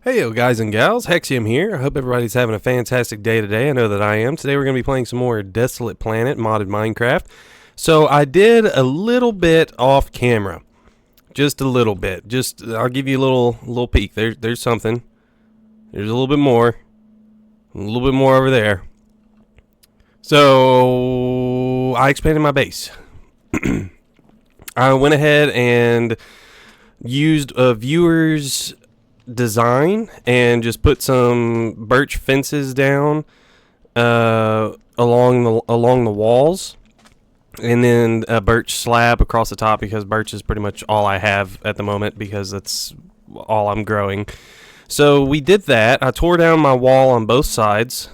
Hey yo guys and gals, Hexium here. I hope everybody's having a fantastic day today. I know that I am. Today we're going to be playing some more Desolate Planet modded Minecraft. So I did a little bit off camera. Just a little bit. I'll give you a little peek. There's something. There's a little bit more. A little bit more over there. So I expanded my base. I went ahead and used a viewer's design and just put some birch fences down along the walls, and then a birch slab across the top because birch is pretty much all I have at the moment because that's all I'm growing. So we did that. I tore down my wall on both sides.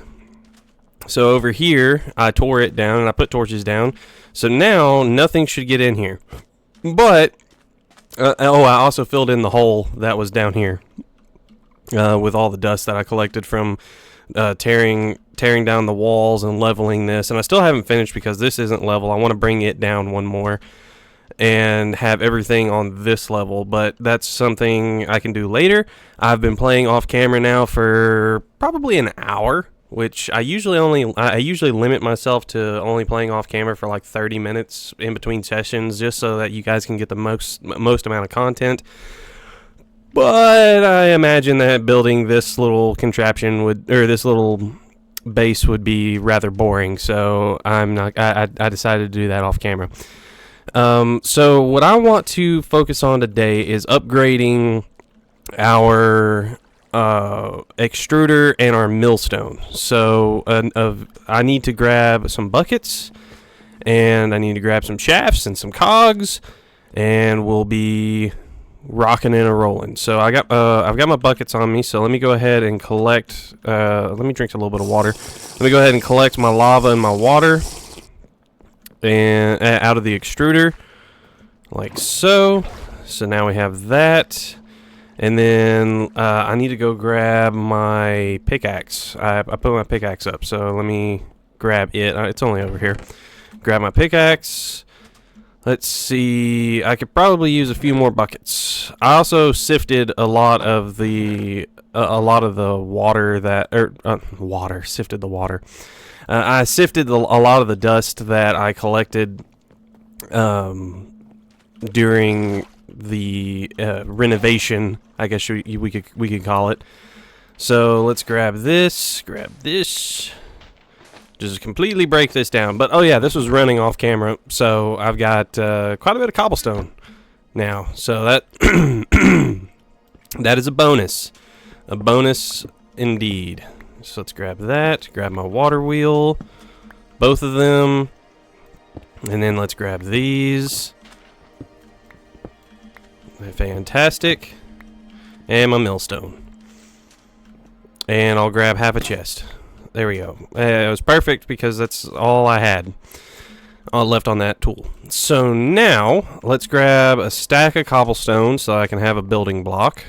So over here I tore it down and I put torches down. So now nothing should get in here. But I also filled in the hole that was down here with all the dust that I collected from tearing down the walls and leveling this. And I still haven't finished because this isn't level. I want to bring it down one more and have everything on this level. But that's something I can do later. I've been playing off camera now for probably an hour, which I usually limit myself to only playing off camera for like 30 minutes in between sessions, just so that you guys can get the most amount of content. But I imagine that building this little contraption this little base would be rather boring, so I decided to do that off camera. So what I want to focus on today is upgrading our extruder and our millstone. So I need to grab some buckets, and I need to grab some shafts and some cogs, and we'll be rocking and a rolling. So I've got my buckets on me, so let me go ahead and collect let me drink a little bit of water. Let me go ahead and collect my lava and my water and out of the extruder like so. So now we have that. And then I need to go grab my pickaxe. I put my pickaxe up, so let me grab it. It's only over here. Grab my pickaxe. Let's see. I could probably use a few more buckets. I also sifted a lot of the water that sifted the water. I sifted a lot of the dust that I collected during the renovation, I guess we could call it. So let's grab this, just completely break this down. But oh yeah, this was running off camera, so I've got quite a bit of cobblestone now, so that that is a bonus indeed. So let's grab that, grab my water wheel, both of them, and then let's grab these. Fantastic. And my millstone. And I'll grab half a chest. There we go. It was perfect because that's all I had left on that tool. So now, let's grab a stack of cobblestone so I can have a building block.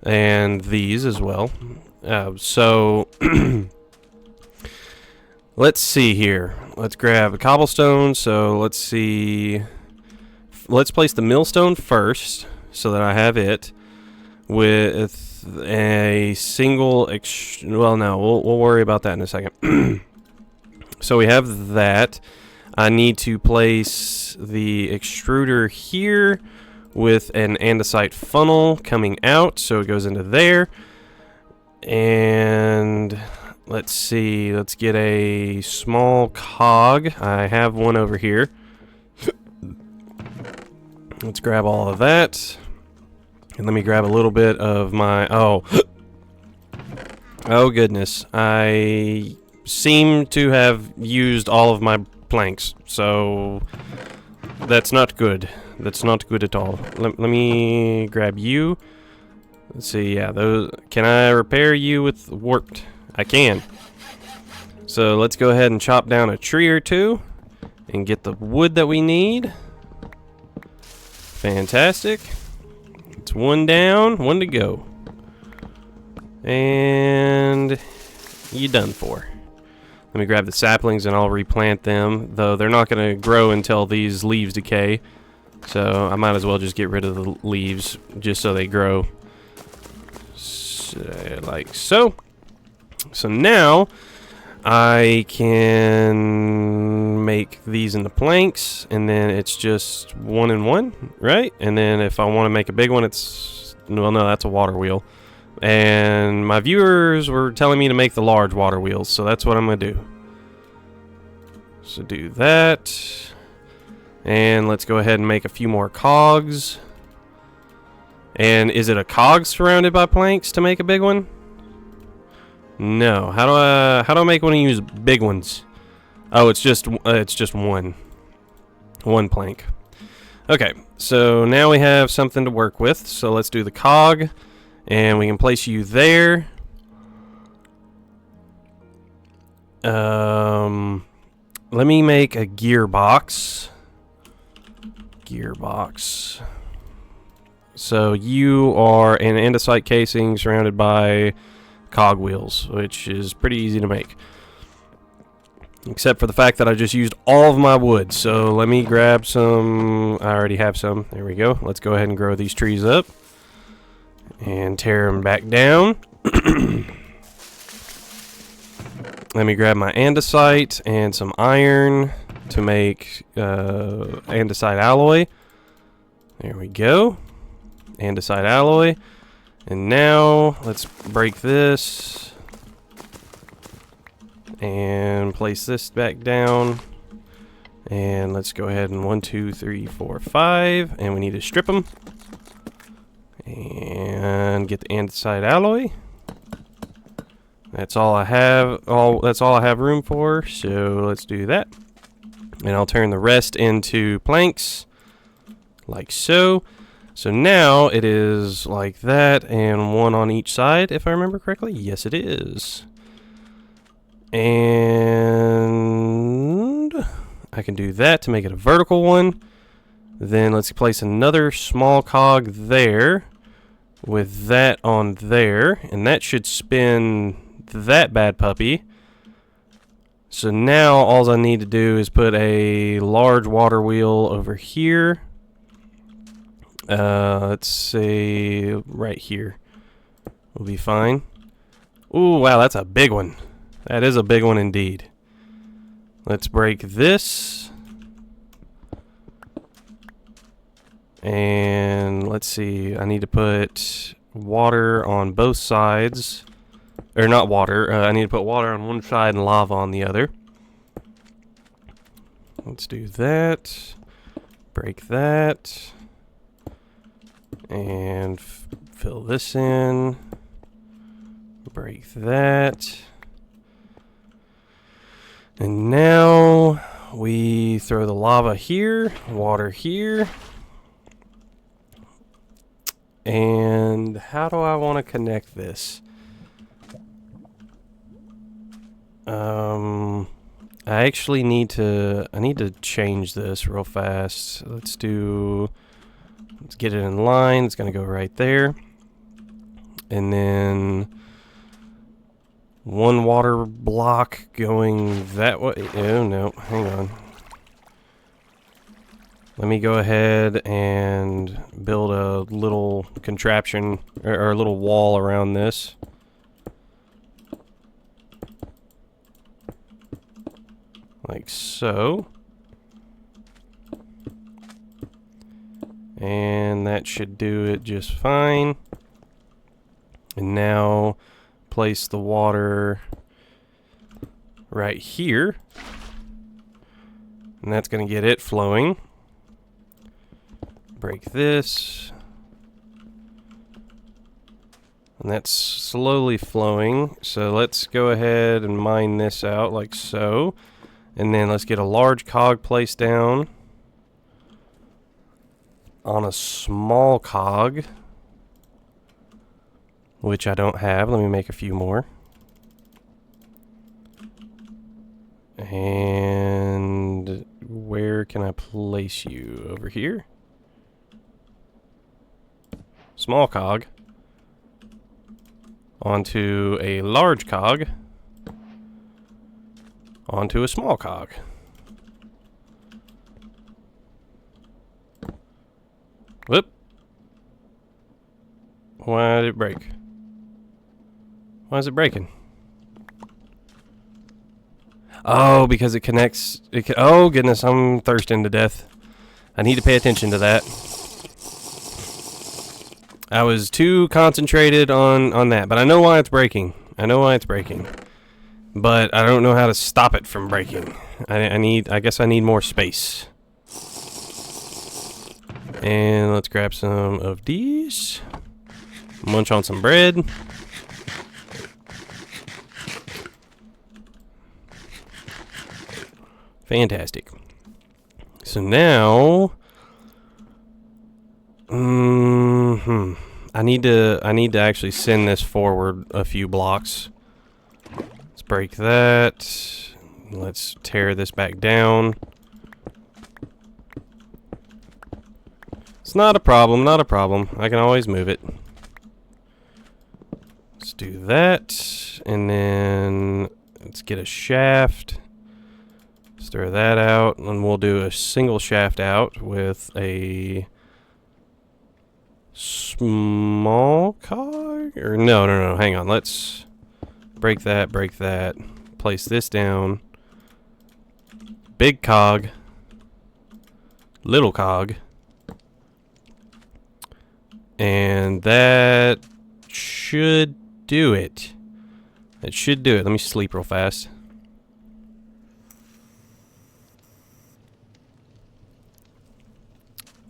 And these as well. So, let's see here. Let's grab a cobblestone. So, let's see. Let's place the millstone first so that I have it with a single well, no, we'll worry about that in a second. So we have that. I need to place the extruder here with an andesite funnel coming out, so it goes into there. And let's see, let's get a small cog. I have one over here. Let's grab all of that. And let me grab a little bit of my... Oh goodness. I seem to have used all of my planks. So that's not good. That's not good at all. Let me grab you. Let's see. Yeah, those... Can I repair you with warped? I can. So let's go ahead and chop down a tree or two and get the wood that we need. Fantastic. It's one down, one to go. And you done for. Let me grab the saplings and I'll replant them, though they're not going to grow until these leaves decay. So I might as well just get rid of the leaves just so they grow. like so. So now I can make these into planks, and then it's just 1 and 1, right? And then if I want to make a big one, it's, well, no, that's a water wheel. And my viewers were telling me to make the large water wheels, so that's what I'm going to do. So do that. And let's go ahead and make a few more cogs. And is it a cog surrounded by planks to make a big one? No. How do I make one of these big ones? Oh, it's just one plank. Okay, so now we have something to work with. So let's do the cog, and we can place you there. Let me make a gearbox. So you are an andesite casing surrounded by cog wheels, which is pretty easy to make. Except for the fact that I just used all of my wood. So let me grab some. I already have some. There we go. Let's go ahead and grow these trees up. And tear them back down. Let me grab my andesite and some iron to make andesite alloy. There we go. Andesite alloy. And now let's break this and place this back down. And let's go ahead and 1, 2, 3, 4, 5. And we need to strip them and get the andesite alloy. That's all I have. That's all I have room for. So let's do that. And I'll turn the rest into planks, like so. So now it is like that, and 1 on each side, if I remember correctly. Yes, it is. And I can do that to make it a vertical one. Then let's place another small cog there with that on there, and that should spin that bad puppy. So now all I need to do is put a large water wheel over here. Let's say right here will be fine. Ooh, wow, that's a big one. That is a big one indeed. Let's break this. And let's see, I need to put water on both sides. Or not water, I need to put water on one side and lava on the other. Let's do that. Break that. And fill this in. Break that. And now we throw the lava here, water here. And how do I want to connect this? I actually need to change this real fast. Let's get it in line. It's going to go right there. And then 1 water block going that way. Oh, no. Hang on. Let me go ahead and build a little contraption, or a little wall around this. Like so. And that should do it just fine. And now place the water right here. And that's going to get it flowing. Break this. And that's slowly flowing. So let's go ahead and mine this out like so. And then let's get a large cog placed down on a small cog, which I don't have. Let me make a few more. And where can I place you? Over here? Small cog onto a large cog onto a small cog. Whoop. Why did it break? Why is it breaking? Oh, because it connects. Oh, goodness, I'm thirsting to death. I need to pay attention to that. I was too concentrated on that, but I know why it's breaking. I know why it's breaking. But I don't know how to stop it from breaking. I guess I need more space. And let's grab some of these. Munch on some bread. Fantastic. So now, I need to actually send this forward a few blocks. Let's break that. Let's tear this back down. It's not a problem, not a problem. I can always move it. Let's do that, and then let's get a shaft. Stir that out, and we'll do a single shaft out with a small cog? Or no, hang on. Let's break that, place this down. Big cog, little cog, and that should do it. It should do it. Let me sleep real fast.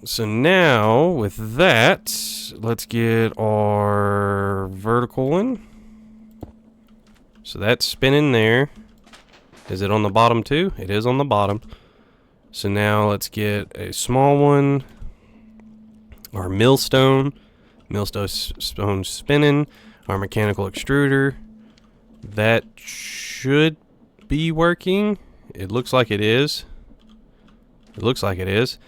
So now, with that, let's get our vertical one. So that's spinning there. Is it on the bottom too? It is on the bottom. So now let's get a small one. Our millstone. Millstone spinning. Our mechanical extruder. That should be working. It looks like it is. It looks like it is.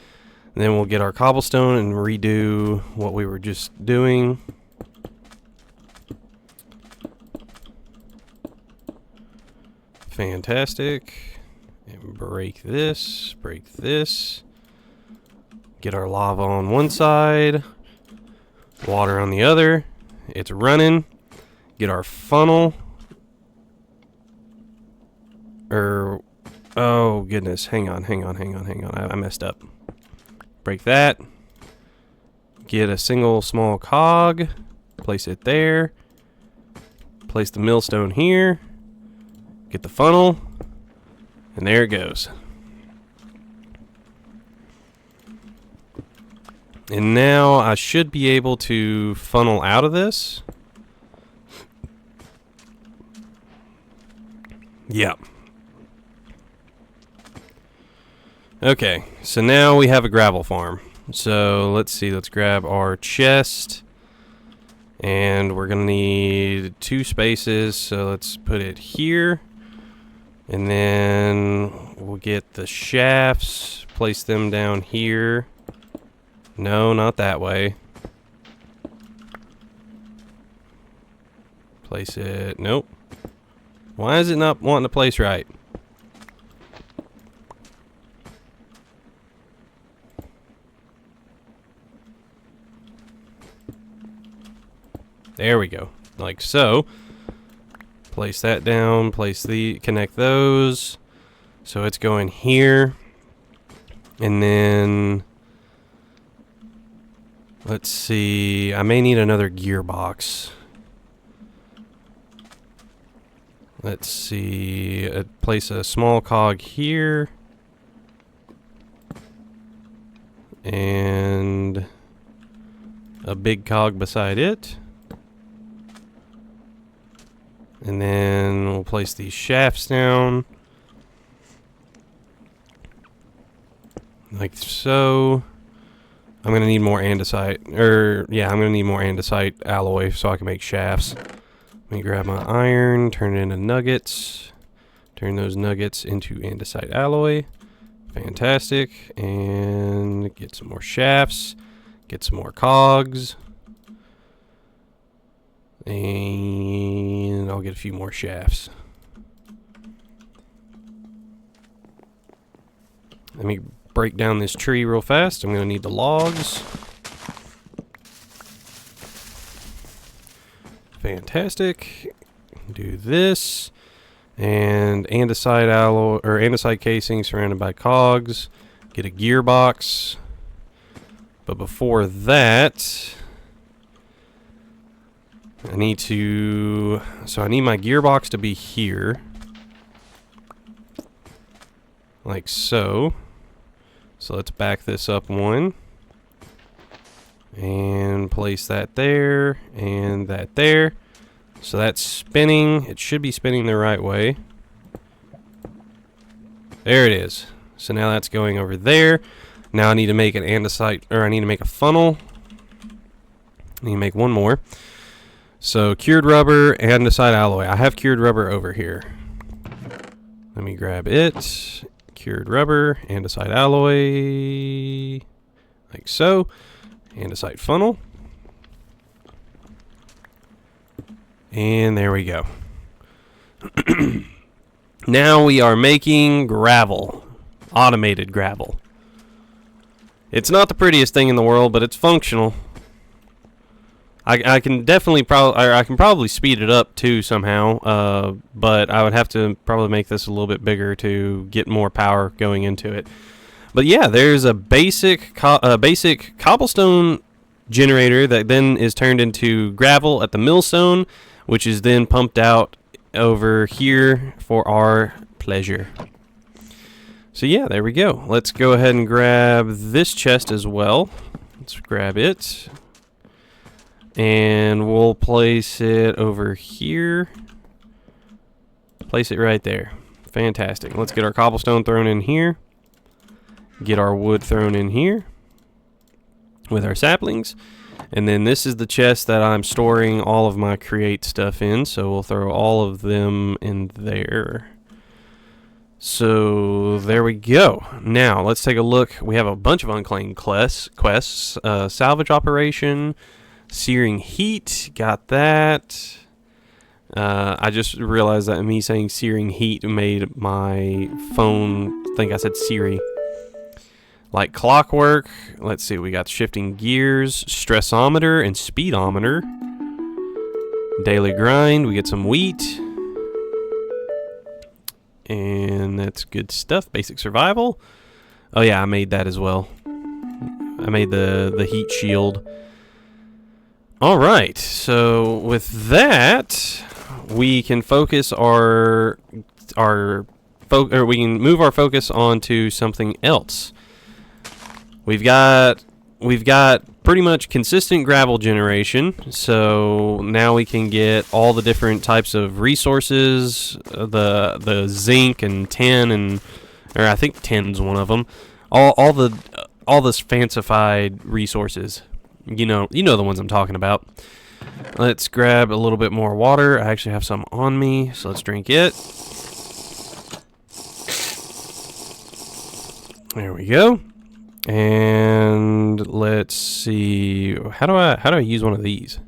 And then we'll get our cobblestone and redo what we were just doing. Fantastic. And break this, break this. Get our lava on one side, water on the other. It's running. Get our funnel. Oh goodness, hang on. I messed up. Break that. Get a single small cog. Place it there. Place the millstone here. Get the funnel. And there it goes. And now I should be able to funnel out of this. Yep. Okay, so now we have a gravel farm. So let's see, let's grab our chest. And we're gonna need 2 spaces, so let's put it here. And then we'll get the shafts, place them down here. No, not that way. Place it, nope. Why is it not wanting to place right? There we go, like so. Place that down, connect those. So it's going here. And then, let's see, I may need another gearbox. Let's see, place a small cog here. And a big cog beside it. And then we'll place these shafts down. Like so. I'm going to need more andesite. I'm going to need more andesite alloy so I can make shafts. Let me grab my iron, turn it into nuggets. Turn those nuggets into andesite alloy. Fantastic. And get some more shafts. Get some more cogs. And I'll get a few more shafts. Let me break down this tree real fast. I'm going to need the logs. Fantastic. Do this. And andesite alloy or andesite casing surrounded by cogs. Get a gearbox. But before that, I need my gearbox to be here. Like so. So let's back this up one. And place that there and that there. So that's spinning. It should be spinning the right way. There it is. So now that's going over there. Now I need to make an andesite, or I need to make a funnel. I need to make one more. So cured rubber, andesite alloy. I have cured rubber over here. Let me grab it. Cured rubber, andesite alloy. Like so. Andesite funnel. And there we go. Now we are making gravel. Automated gravel. It's not the prettiest thing in the world, but it's functional. I can definitely I can probably speed it up too somehow, but I would have to probably make this a little bit bigger to get more power going into it. But yeah, there's a basic cobblestone generator that then is turned into gravel at the millstone, which is then pumped out over here for our pleasure. So yeah, there we go. Let's go ahead and grab this chest as well. Let's grab it. And we'll place it over here. Place it right there. Fantastic. Let's get our cobblestone thrown in here. Get our wood thrown in here with our saplings. And then this is the chest that I'm storing all of my create stuff in. So we'll throw all of them in there. So there we go. Now let's take a look. We have a bunch of unclaimed quests. Salvage operation. Searing heat. Got that. I just realized that me saying searing heat made my phone think I said Siri. Like clockwork. Let's see, we got shifting gears, stressometer, and speedometer. Daily grind, we get some wheat. And that's good stuff. Basic survival. Oh yeah, I made that as well. I made the heat shield. Alright, so with that, we can focus we can move our focus onto something else. We've got pretty much consistent gravel generation, so now we can get all the different types of resources, the zinc and tin, or I think tin's one of them. All this fancified resources. You know the ones I'm talking about. Let's grab a little bit more water. I actually have some on me, so let's drink it. There we go. And let's see, how do I use one of these?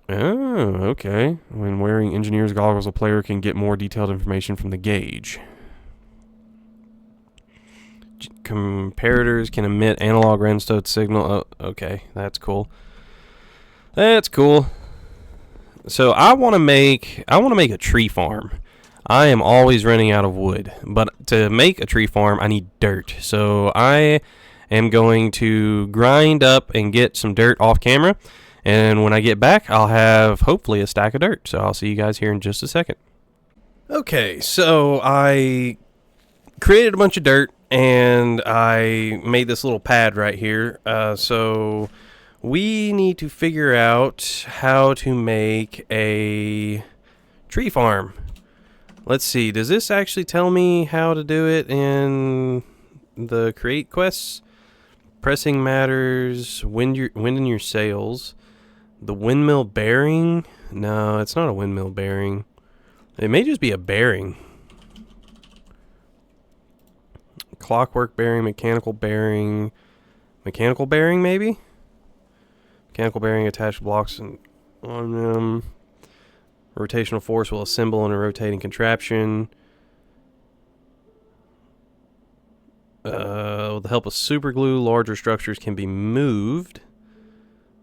Oh, okay. When wearing engineer's goggles, a player can get more detailed information from the gauge. Comparators can emit analog redstone signal. Oh, okay, that's cool. That's cool. So I want to make a tree farm. I am always running out of wood, but to make a tree farm, I need dirt. So I am going to grind up and get some dirt off camera, and when I get back, I'll have hopefully a stack of dirt. So I'll see you guys here in just a second. Okay, so I created a bunch of dirt, and I made this little pad right here. So we need to figure out how to make a tree farm. Let's see, does this actually tell me how to do it in the create quests? Pressing matters, wind in your sails. The windmill bearing? No, it's not a windmill bearing. It may just be a bearing. Clockwork bearing, mechanical bearing maybe? Mechanical bearing attached blocks on them. Rotational force will assemble in a rotating contraption. With the help of super glue, larger structures can be moved.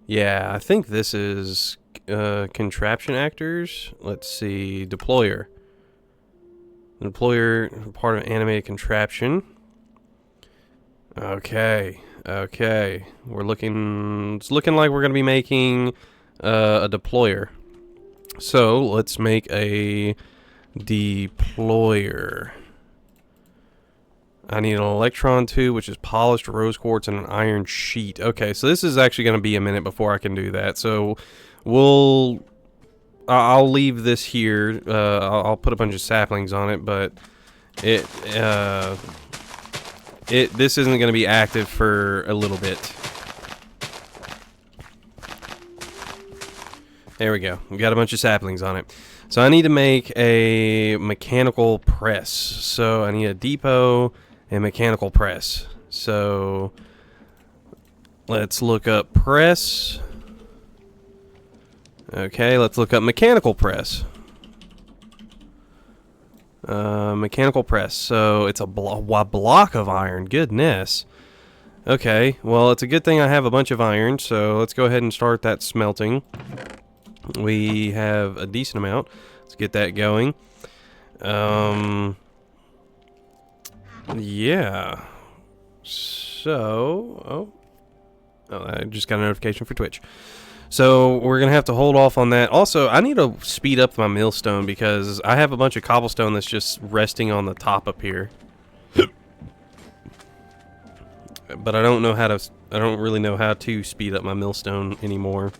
Yeah, I think this is contraption actors. Let's see, deployer. The deployer, part of animated contraption. Okay, okay. It's looking like we're gonna be making a deployer. So let's make a deployer. I need an electron tube, which is polished rose quartz, and an iron sheet. Okay, so this is actually going to be a minute before I can do that. So I'll leave this here. I'll put a bunch of saplings on it, but this isn't going to be active for a little bit. There we go. We got a bunch of saplings on it. So I need to make a mechanical press. So I need a depot and mechanical press. So let's look up press. Okay, let's look up mechanical press. Mechanical press. So it's a block of iron. Goodness. Okay, well, it's a good thing I have a bunch of iron. So let's go ahead and start that smelting. We have a decent amount. Let's get that going. Yeah. So, I just got a notification for Twitch. So we're gonna have to hold off on that. Also, I need to speed up my millstone because I have a bunch of cobblestone that's just resting on the top up here. But I don't really know how to speed up my millstone anymore.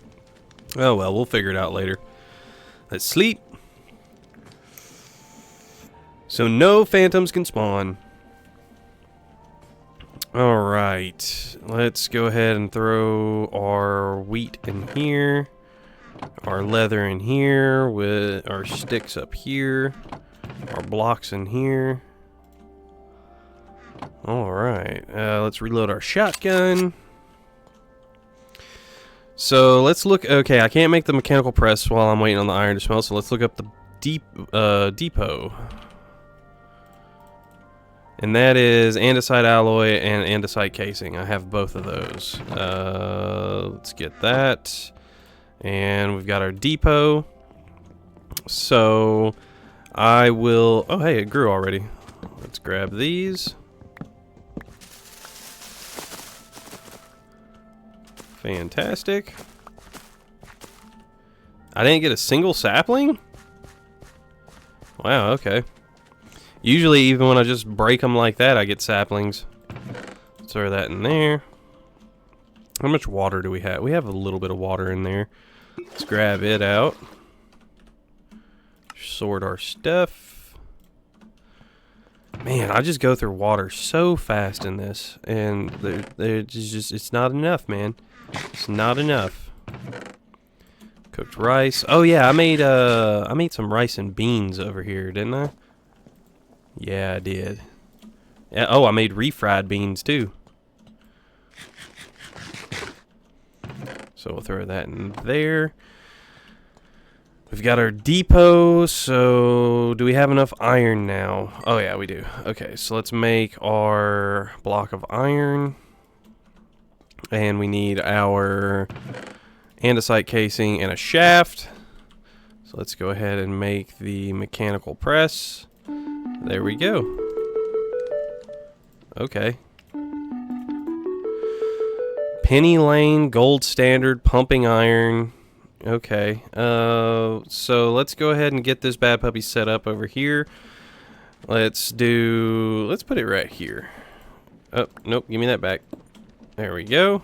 Oh well, we'll figure it out later. Let's sleep. So no phantoms can spawn. Alright, let's go ahead and throw our wheat in here, our leather in here, with our sticks up here, our blocks in here. Alright, let's reload our shotgun. So let's look. Okay, I can't make the mechanical press while I'm waiting on the iron to smelt, so let's look up the depot. And that is andesite alloy and andesite casing. I have both of those. Let's get that. And we've got our depot. So I will... Oh, hey, it grew already. Let's grab these. Fantastic. I didn't get a single sapling? Wow, okay. Usually, even when I just break them like that, I get saplings. Let's throw that in there. How much water do we have? We have a little bit of water in there. Let's grab it out. Sort our stuff. Man, I just go through water so fast in this. And it's not enough, man. It's not enough. Cooked rice. Oh yeah, I made some rice and beans over here, didn't I? Yeah, I did. Yeah, oh, I made refried beans too. So we'll throw that in there. We've got our depot, so do we have enough iron now? Oh yeah, we do. Okay, so let's make our block of iron. And we need our andesite casing and a shaft. So let's go ahead and make the mechanical press. There we go. Okay. Penny Lane, gold standard, pumping iron. Okay. So let's go ahead and get this bad puppy set up over here. Let's put it right here. Oh, nope, give me that back. There we go.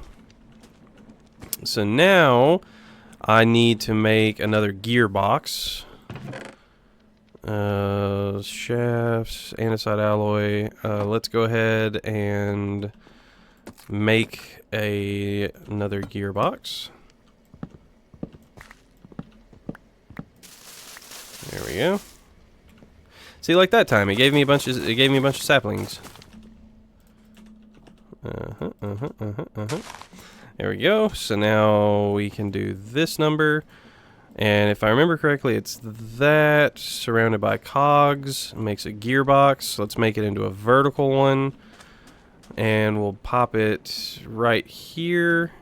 So now I need to make another gearbox. Shafts, andesite alloy. Let's go ahead and make another gearbox. There we go. See, like that time, it gave me a bunch of saplings. There we go. So now we can do this number. And if I remember correctly, it's that surrounded by cogs. Makes a gearbox. Let's make it into a vertical one. and we'll pop it right here.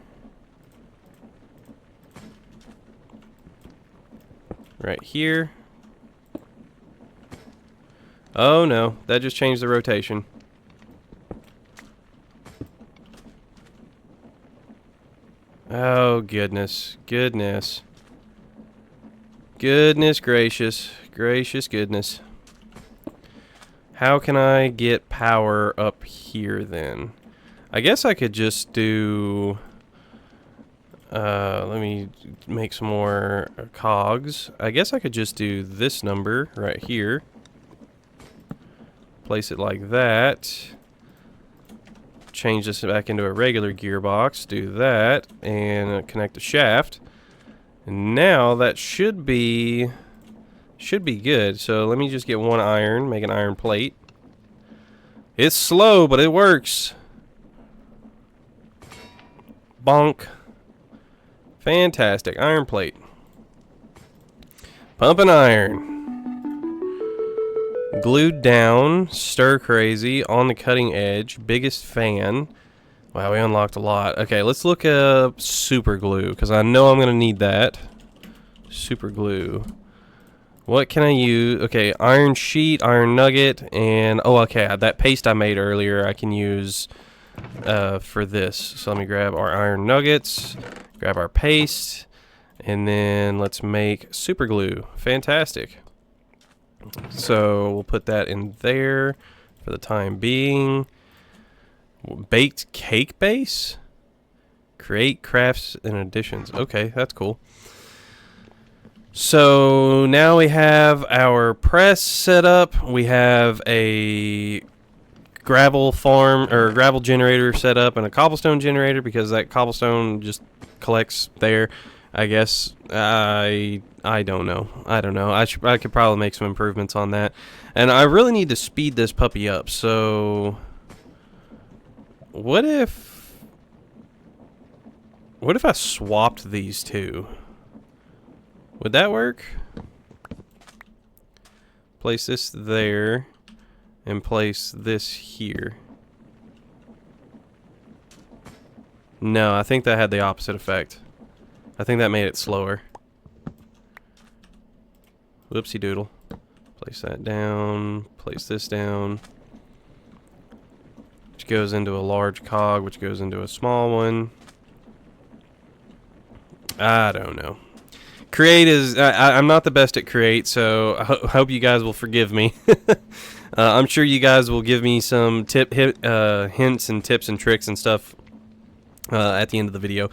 Right here. Oh no, that just changed the rotation. Oh goodness, goodness. Goodness gracious, gracious goodness. How can I get power up here then? I guess I could just do... let me make some more cogs. I guess I could just do this number right here. Place it like that. Change this back into a regular gearbox. Do that. And connect the shaft. And now that should be good. So let me just get one iron. Make an iron plate. It's slow, but it works. Bonk. Fantastic. Iron plate. Pumping iron. Glued down. Stir crazy. On the cutting edge. Biggest fan. Wow, we unlocked a lot. Okay, let's look up super glue, because I know I'm going to need that. Super glue. What can I use? Okay, iron sheet, iron nugget, and... oh, okay, that paste I made earlier I can use for this. So let me grab our iron nuggets, grab our paste, and then let's make super glue. Fantastic. So we'll put that in there for the time being. Baked cake base? Create crafts and additions. Okay, that's cool. So now we have our press set up. We have a gravel farm or gravel generator set up and a cobblestone generator because that cobblestone just collects there. I guess I don't know. I don't know. I could probably make some improvements on that. And I really need to speed this puppy up. So what if I swapped these two? Would that work? Place this there and place this here. No, I think that had the opposite effect. I think that made it slower. Whoopsie doodle. Place that down. Place this down. Which goes into a large cog, which goes into a small one. I don't know. Create is... I'm not the best at create, so I hope you guys will forgive me. I'm sure you guys will give me some hints and tips and tricks and stuff at the end of the video.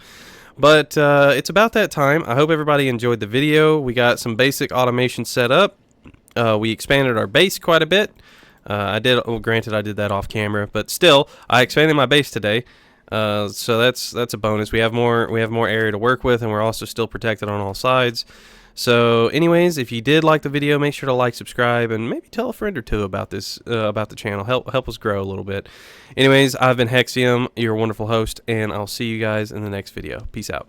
But it's about that time. I hope everybody enjoyed the video. We got some basic automation set up. We expanded our base quite a bit. Well, granted, I did that off camera, but still, I expanded my base today. So that's a bonus. We have more area to work with, and we're also still protected on all sides. So anyways, if you did like the video, make sure to like, subscribe, and maybe tell a friend or two about this about the channel. Help us grow a little bit. Anyways, I've been Hexium, your wonderful host, and I'll see you guys in the next video. Peace out.